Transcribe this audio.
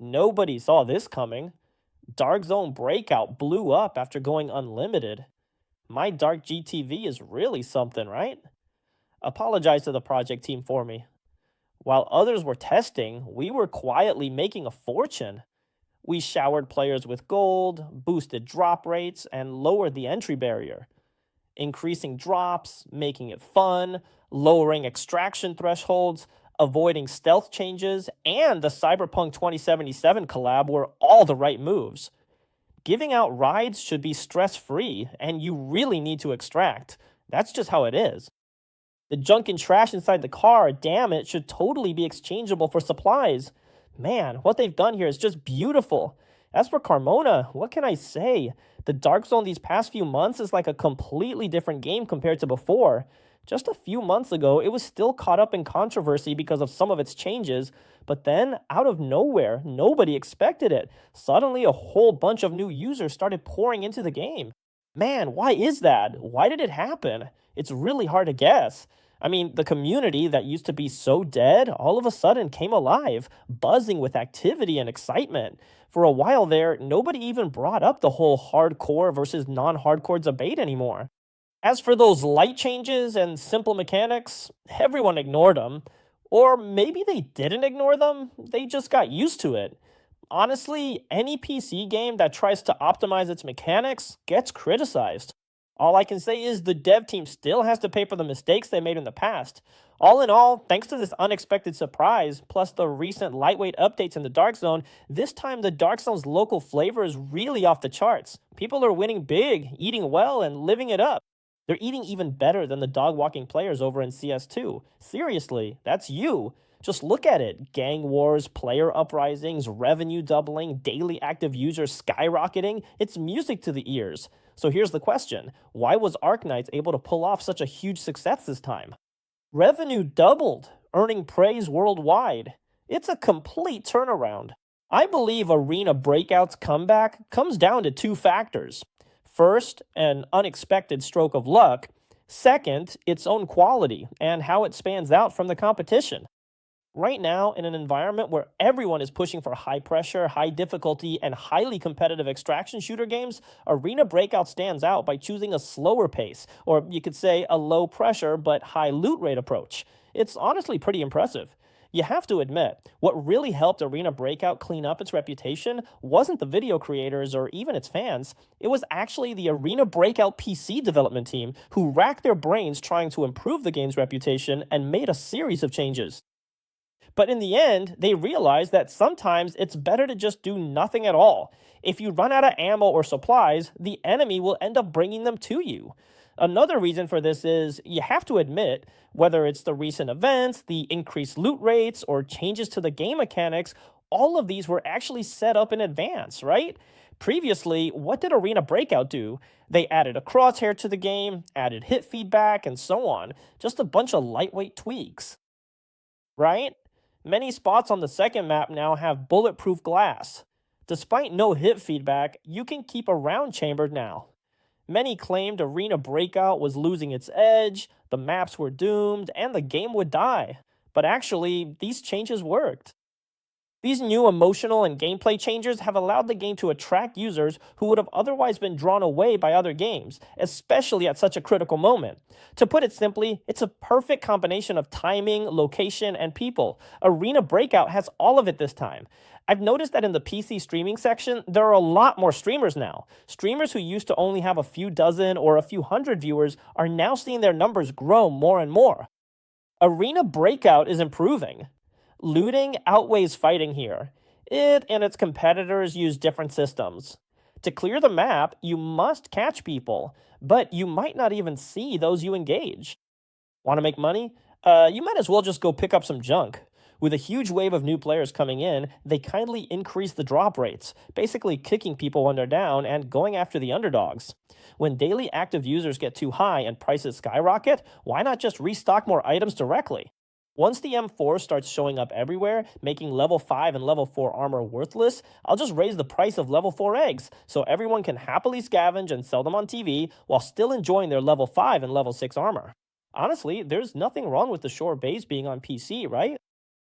Nobody saw this coming. Dark Zone Breakout blew up after going unlimited. My Dark GTV is really something, right? Apologize to the project team for me. While others were testing, we were quietly making a fortune. We showered players with gold, boosted drop rates, and lowered the entry barrier, increasing drops, making it fun, lowering extraction thresholds, avoiding stealth changes, and the Cyberpunk 2077 collab were all the right moves. Giving out rides should be stress free, and you really need to extract. That's just how it is. The junk and trash inside the car, damn it, should totally be exchangeable for supplies. Man, what they've done here is just beautiful. As for Carmona, what can I say? The Dark Zone these past few months is like a completely different game compared to before. Just a few months ago, it was still caught up in controversy because of some of its changes, but then, out of nowhere, nobody expected it. Suddenly, a whole bunch of new users started pouring into the game. Man, why is that? Why did it happen? It's really hard to guess. I mean, the community that used to be so dead all of a sudden came alive, buzzing with activity and excitement. For a while there, nobody even brought up the whole hardcore versus non hardcore debate anymore. As for those light changes and simple mechanics, everyone ignored them. Or maybe they didn't ignore them, they just got used to it. Honestly, any PC game that tries to optimize its mechanics gets criticized. All I can say is the dev team still has to pay for the mistakes they made in the past. All in all, thanks to this unexpected surprise, plus the recent lightweight updates in the Dark Zone, this time the Dark Zone's local flavor is really off the charts. People are winning big, eating well, and living it up. They're eating even better than the dog walking players over in CS2. Seriously, that's you. Just look at it. Gang wars, player uprisings, revenue doubling, daily active users skyrocketing. It's music to the ears. So here's the question. Why was Arknights able to pull off such a huge success this time? Revenue doubled, earning praise worldwide. It's a complete turnaround. I believe Arena Breakout's comeback comes down to two factors. First, an unexpected stroke of luck. Second, its own quality and how it spans out from the competition. Right now, in an environment where everyone is pushing for high pressure, high difficulty, and highly competitive extraction shooter games, Arena Breakout stands out by choosing a slower pace, or you could say a low pressure but high loot rate approach. It's honestly pretty impressive. You have to admit, what really helped Arena Breakout clean up its reputation wasn't the video creators or even its fans, it was actually the Arena Breakout PC development team who racked their brains trying to improve the game's reputation and made a series of changes. But in the end, they realized that sometimes it's better to just do nothing at all. If you run out of ammo or supplies, the enemy will end up bringing them to you. Another reason for this is you have to admit, whether it's the recent events, the increased loot rates, or changes to the game mechanics, all of these were actually set up in advance, right? Previously, what did Arena Breakout do? They added a crosshair to the game, added hit feedback, and so on. Just a bunch of lightweight tweaks, right? Many spots on the second map now have bulletproof glass. Despite no hit feedback, you can keep a round chambered now. Many claimed Arena Breakout was losing its edge, the maps were doomed, and the game would die. But actually, these changes worked. These new emotional and gameplay changes have allowed the game to attract users who would have otherwise been drawn away by other games, especially at such a critical moment. To put it simply, it's a perfect combination of timing, location, and people. Arena Breakout has all of it this time. I've noticed that in the PC streaming section, there are a lot more streamers now. Streamers who used to only have a few dozen or a few hundred viewers are now seeing their numbers grow more and more. Arena Breakout is improving. Looting outweighs fighting here. It and its competitors use different systems. To clear the map, you must catch people, but you might not even see those you engage. Want to make money? You might as well just go pick up some junk. With a huge wave of new players coming in, they kindly increase the drop rates, basically kicking people when they're down and going after the underdogs. When daily active users get too high and prices skyrocket, why not just restock more items directly? Once the M4 starts showing up everywhere, making level 5 and level 4 armor worthless, I'll just raise the price of level 4 eggs, so everyone can happily scavenge and sell them on TV while still enjoying their level 5 and level 6 armor. Honestly, there's nothing wrong with the Shore base being on PC, right?